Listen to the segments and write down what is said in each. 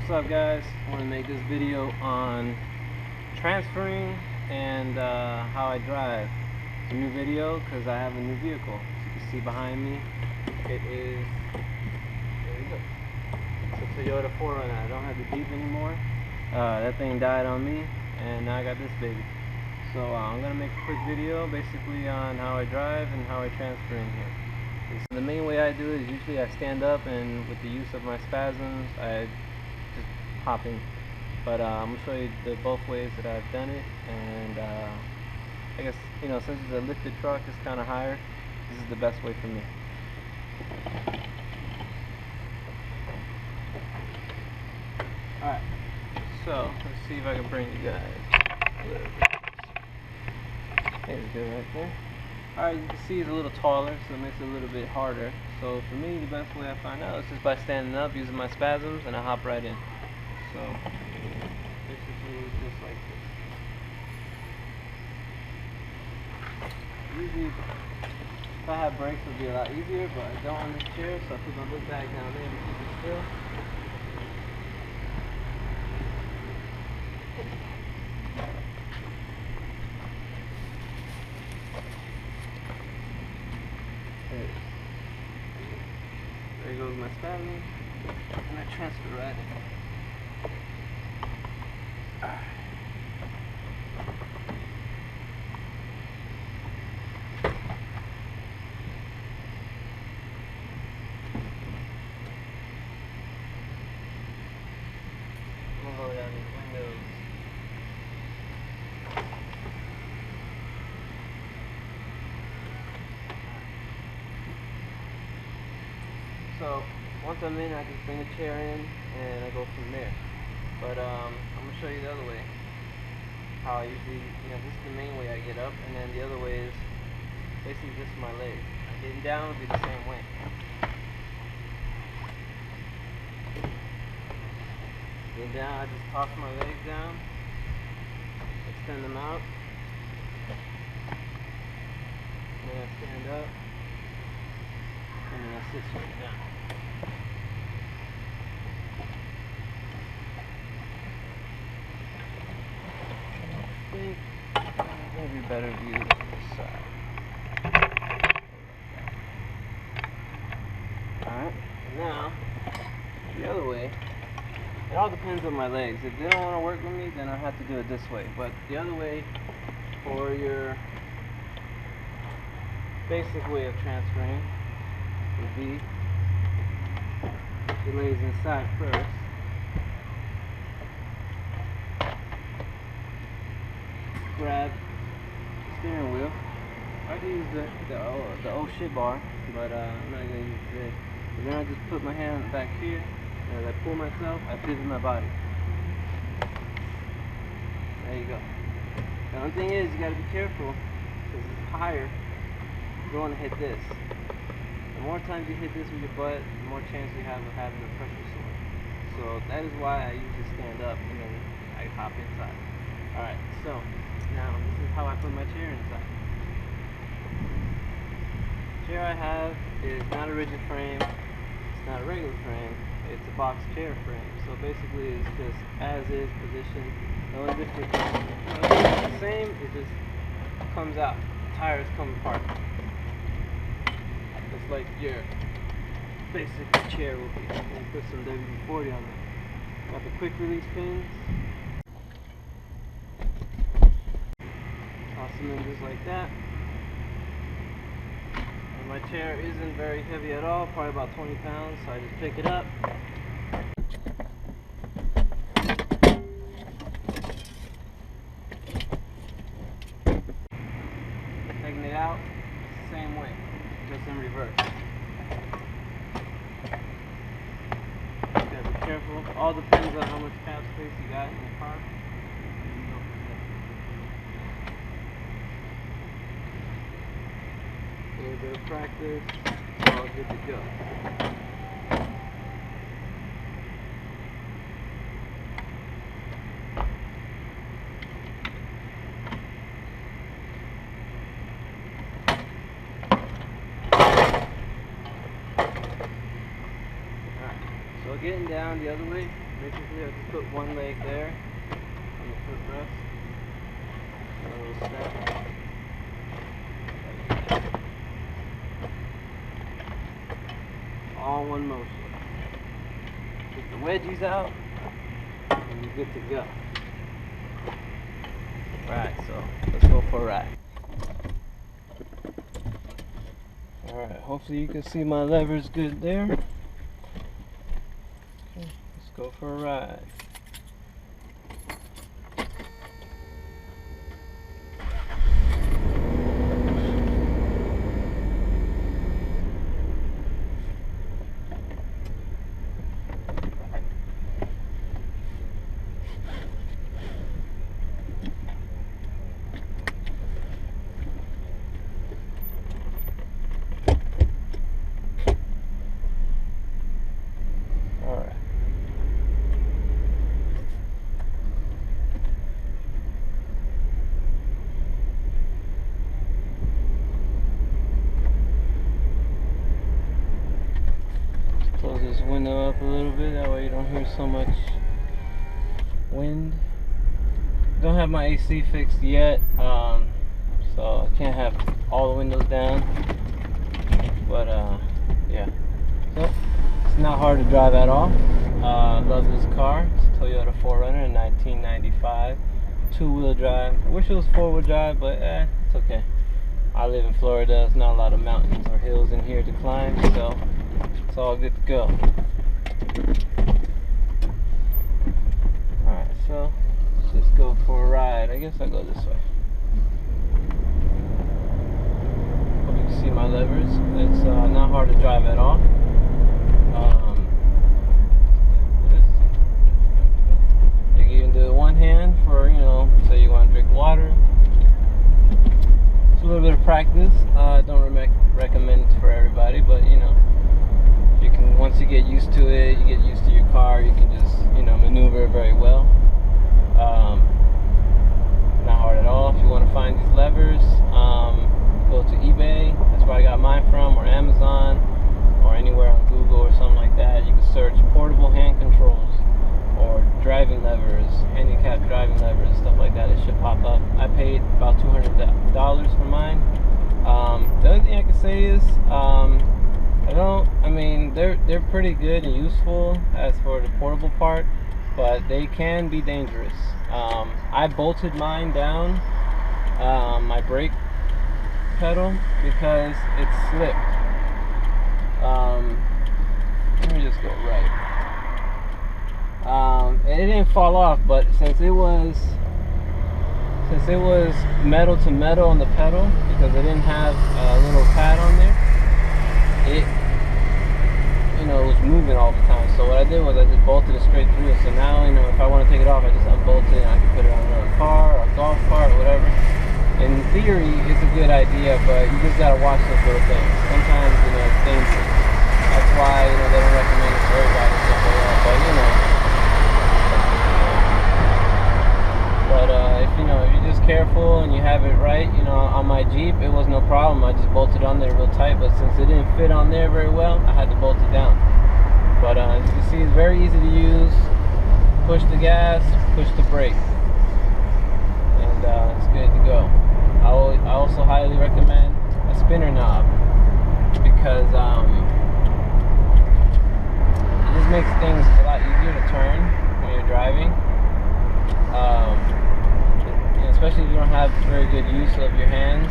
What's up, guys? I want to make this video on transferring and how I drive. It's a new video because I have a new vehicle. As you can see behind me, it is, there you go, it's a Toyota 4Runner. I don't have the Jeep anymore. That thing died on me, and now I got this baby. So I'm going to make a quick video basically on how I drive and how I transfer in here. So the main way I do it is usually I stand up, and with the use of my spasms I just hop in. But I'm going to show you both ways that I've done it, and I guess, you know, since it's a lifted truck, it's kind of higher, this is the best way for me. Alright, so let's see if I can bring you guys a little bit. There's good right there. Alright, you can see it's a little taller, so it makes it a little bit harder. So for me, the best way I find out is just by standing up, using my spasms, and I hop right in. So basically just like this. Usually, if I have brakes, it would be a lot easier, but I don't on this chair, so I put my book bag down there to keep it still. There goes my spasm, and I transfer right in. I'm gonna go down these windows. So once I'm in, I just bring a chair in and I go from there. But I'm gonna show you the other way. How I usually, this is the main way I get up, and then the other way is basically just my legs. Getting down will be the same way. Getting down, I just toss my legs down, extend them out, and then I stand up, and then I sit straight down. I think maybe better view this side. Alright, now the other way, it all depends on my legs. If they don't want to work with me, then I have to do it this way. But the other way, for your basic way of transferring, would be your legs inside first. Grab the steering wheel. I can use the oh shit bar, but I'm not gonna use it today. And then I just put my hand back here, and as I pull myself, I pivot my body. There you go. The only thing is, you gotta be careful, because it's higher. You don't want to hit this. The more times you hit this with your butt, the more chance you have of having a pressure sore. So that is why I usually stand up and then I hop inside. Alright, so now this is how I put my chair inside. The chair I have is not a rigid frame, it's not a regular frame, it's a box chair frame. So basically it's just as is position. The only difference is the same, it just comes out. The tires come apart. Just like your basic chair will be. And put some WD-40 on it. Got the quick release pins. Toss them in just like that. And my chair isn't very heavy at all, probably about 20 pounds, so I just pick it up. Taking it out, same way, just in reverse. Gotta be careful. All depends on how much cab space you got in the car. A little bit of practice, all good to go. So getting down the other way, basically I just put one leg there on the footrest. A little strap. All one motion. Get the wedgies out, and you're good to go. Alright, so let's go for a ride. Alright, hopefully you can see my levers good there. Okay, let's go for a ride. Close this window up a little bit, that way you don't hear so much wind. Don't have my AC fixed yet, so I can't have all the windows down. But yeah, so it's not hard to drive at all. Love this car. It's a Toyota 4Runner in 1995, two-wheel drive. I wish it was four-wheel drive, but it's okay. I live in Florida. There's not a lot of mountains or hills in here to climb, so it's all good to go. Alright, so let's just go for a ride. I guess I'll go this way. Hope you can see my levers. It's not hard to drive at all. You can even do it one hand for, say you want to drink water. It's a little bit of practice. I don't recommend it for everybody, but you can, once you get used to it, you get used to your car, you can just, maneuver very well. Not hard at all. If you want to find these levers, go to eBay, that's where I got mine from, or Amazon, or anywhere on Google or something like that. You can search portable hand controls, or driving levers, handicapped driving levers, stuff like that. It should pop up. I paid about $200 for mine. The other thing I can say is, they're pretty good and useful as for the portable part, but they can be dangerous. I bolted mine down, my brake pedal, because it slipped. Let me just go right. It didn't fall off, but since it was metal to metal on the pedal, because it didn't have a little pad on there, it was moving all the time. So what I did was I just bolted it straight through it. So now, if I want to take it off, I just unbolt it and I can put it on another car or a golf cart or whatever. In theory, it's a good idea, but you just gotta watch those little things. Sometimes, it's dangerous. That's why, they don't recommend it for everybody and stuff like that. But if you're just careful and you have it right, on my Jeep, it was no problem. I just bolted on there real tight, but since it didn't fit on there very well, I had to bolt it down. But as you can see, it's very easy to use. Push the gas, push the brake, and it's good to go. I also highly recommend a spinner knob, because it just makes things a lot easier to turn when you're driving. Especially if you don't have very good use of your hands.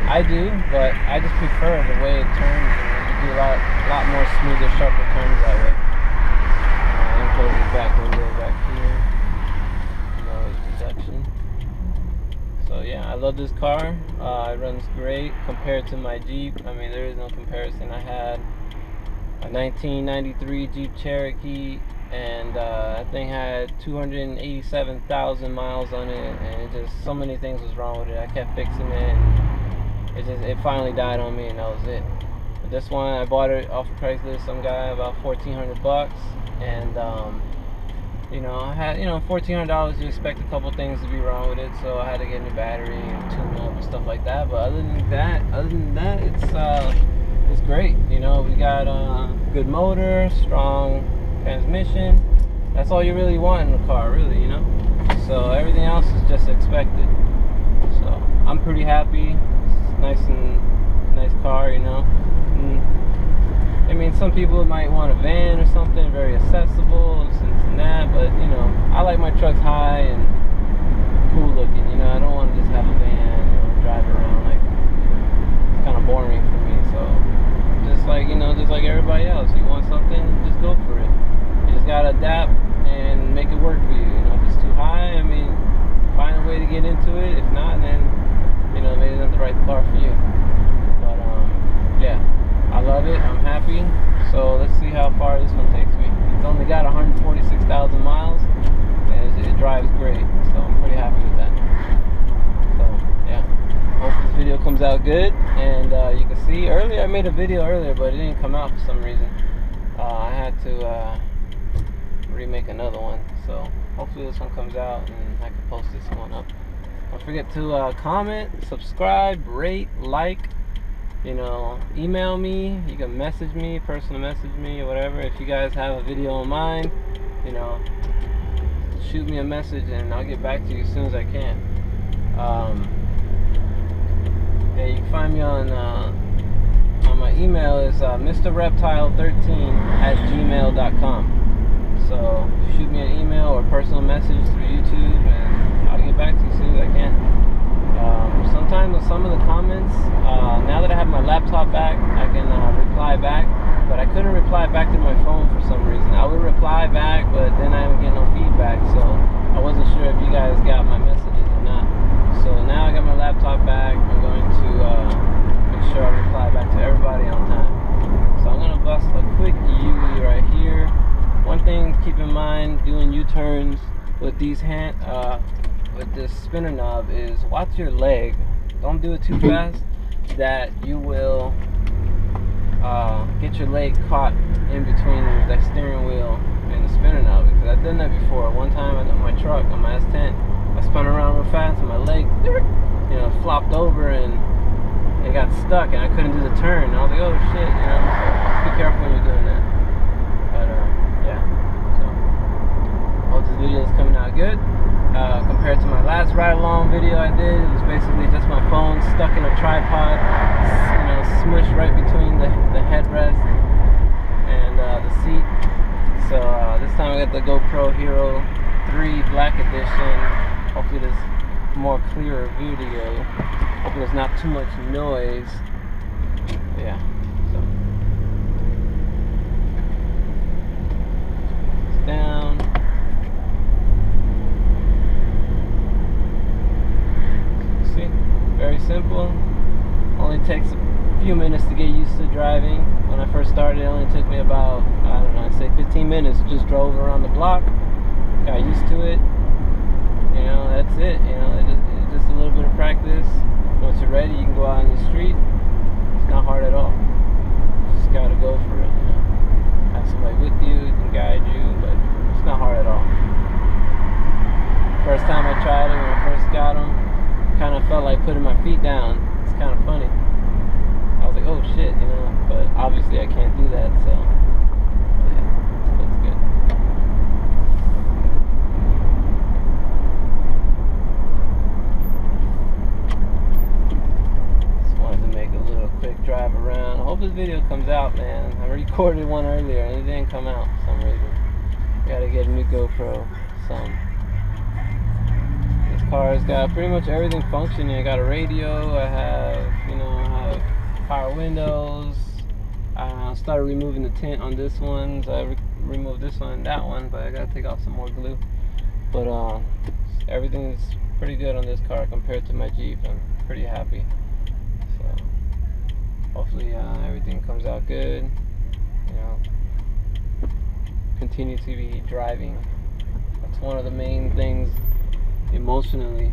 I do, but I just prefer the way it turns. You do a lot more smoother, sharper turns that way. And close the back window back here. Noise reduction. So yeah, I love this car. It runs great compared to my Jeep. There is no comparison. I had a 1993 Jeep Cherokee, and that thing had 287,000 miles on it, and it just, so many things was wrong with it. I kept fixing it, and it finally died on me, and that was it. But this one, I bought it off of Craigslist, some guy, about $1,400, and I had, $1,400, you expect a couple things to be wrong with it, so I had to get a new battery and tune up and stuff like that. But other than that, it's great. We got a good motor, strong transmission, That's all you really want in a car, really, you know? So everything else is just expected. So I'm pretty happy. It's nice car, you know? I mean, some people might want a van or something, very accessible, and that, but, you know, I like my trucks high and cool looking, you know? I don't want to just have a van, you know, drive around, like, it's kind of boring for me, so just like, you know, just like everybody else, you want something, just go for it. You just gotta adapt and make it work for you, you know? If it's too high, I mean, find a way to get into it. If not, then, you know, maybe it's not the right car for you. But, yeah, I love it. I'm happy. So let's see how far this one takes me. It's only got 146,000 miles, and it drives great. So I'm pretty happy with that. So, yeah, hope this video comes out good. And you can see, earlier, I made a video earlier, but it didn't come out for some reason. I had to remake another one. So hopefully this one comes out and I can post this one up. Don't forget to comment, subscribe, rate, like, you know, email me. You can message me, personal message me or whatever. If you guys have a video in mind, you know, shoot me a message and I'll get back to you as soon as I can. Yeah, you can find me on my email is mrreptile13@gmail.com. So shoot me an email or personal message through YouTube, and I'll get back to you as soon as I can. Sometimes with some of the comments, now that I have my laptop back, I can reply back, but I couldn't reply back to my phone for some reason. I would reply back, but then I would get no feedback, so I wasn't sure if you guys got my messages or not. So now I got my laptop back. I'm going to make sure I reply back to everybody on time. So I'm going to bust a quick U right here. One thing keep in mind doing U-turns with these with this spinner knob is watch your leg. Don't do it too fast that you will get your leg caught in between the steering wheel and the spinner knob, because I've done that before. One time on my truck, on my S10, I spun around real fast and my leg, you know, flopped over and it got stuck and I couldn't do the turn. And I was like, oh shit, you know, so be careful when you're doing that. But yeah, so hope this video is coming out good. Compared to my last ride-along video I did, it was basically just my phone stuck in a tripod, you know, smushed right between the headrest and the seat. So this time I got the GoPro Hero 3 Black Edition. Hopefully there's more clearer video. Hopefully there's not too much noise. Yeah, so it's down. See, very simple. Only takes a few minutes to get used to driving. When I first started, it only took me about, I don't know, I'd say 15 minutes. Just drove around the block, got used to it. You know, that's it. You know, it's just a little bit of practice. Once you're ready, you can go out on the street. It's not hard at all. You just gotta go for it. You know, have somebody with you who can guide you, but it's not hard at all. First time I tried it, when I first got them, kind of felt like putting my feet down. It's kind of funny. I was like, oh shit, you know, but obviously I can't do that, so yeah, that's good. Just wanted to make a little quick drive around. I hope this video comes out, man. I recorded one earlier and it didn't come out for some reason. Gotta get a new GoPro, This car's got pretty much everything functioning. I got a radio, I have, you know, power windows. I started removing the tint on this one, so I removed this one and that one, but I gotta take off some more glue. But everything's pretty good on this car compared to my Jeep. I'm pretty happy. So hopefully everything comes out good. You know, continue to be driving. That's one of the main things emotionally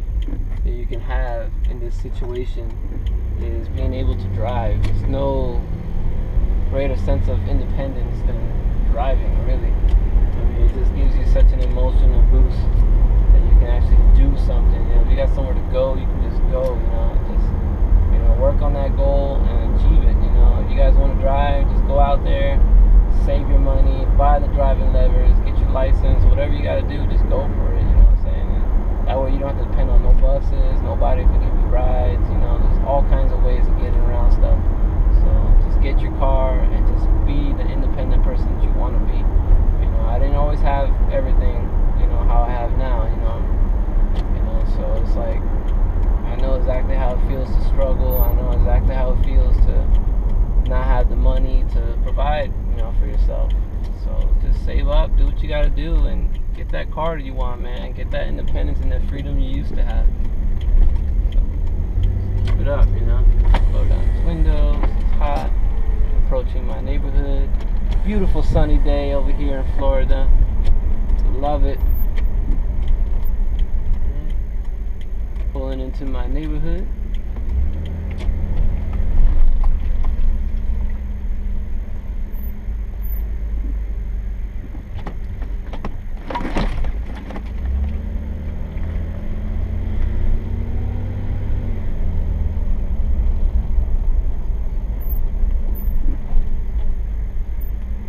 that you can have in this situation, is being able to drive. There's no greater sense of independence than driving, really. I mean, it just gives you such an emotional boost that you can actually do something. You know, if you got somewhere to go, you can just go, you know, just, you know, work on that goal and achieve it. You know, if you guys want to drive, just go out there, save your money, buy the driving levers, get your license, whatever you gotta do, just go for it, you know what I'm saying? And that way you don't have to depend on no buses, nobody to give you rides, you know, there's all kinds of ways of getting around stuff. So just get your car and just be the independent person that you want to be. You know, I didn't always have everything, you know, how I have now, you know, so it's like, I know exactly how it feels to struggle, I know exactly how it feels to not have the money to provide, you know, for yourself. So just save up, do what you gotta do, and get that car that you want, man. Get that independence and that freedom you used to have. So, keep it up, you know. Blow down these windows, it's hot. Approaching my neighborhood. Beautiful sunny day over here in Florida. Love it. Pulling into my neighborhood.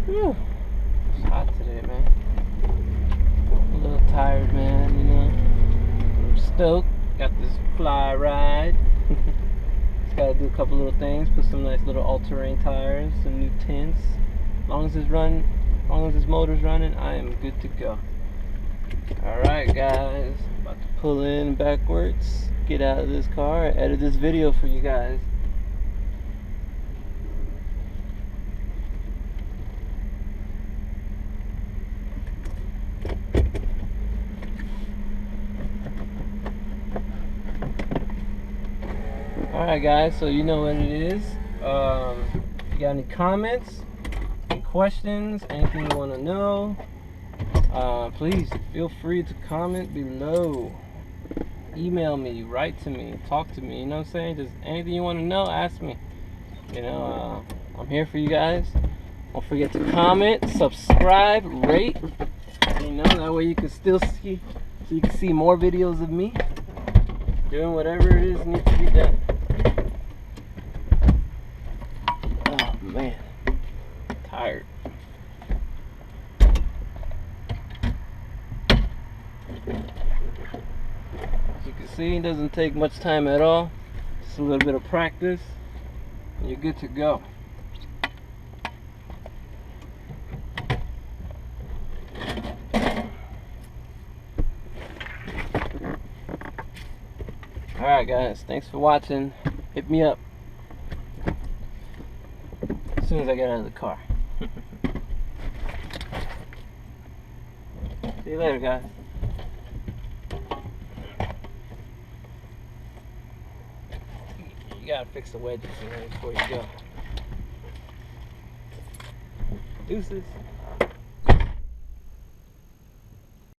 Whew. It's hot today, man. A little tired, man, you know. I'm stoked. Got this fly ride. Just gotta do a couple little things. Put some nice little all-terrain tires, some new tints. As long as this motor's running, I am good to go. Alright, guys. About to pull in backwards. Get out of this car and edit this video for you guys. Alright guys, so you know what it is. If you got any comments, any questions, anything you want to know, please feel free to comment below. Email me, write to me, talk to me, you know what I'm saying? Just anything you want to know, ask me. You know, I'm here for you guys. Don't forget to comment, subscribe, rate. You know, that way you can still see, so you can see more videos of me doing whatever it is needs to be done. Oh man, tired. As you can see, it doesn't take much time at all. Just a little bit of practice, and you're good to go. Alright guys, thanks for watching. Hit me up as soon as I get out of the car. See you later, guys. You gotta fix the wedges before you go. Deuces.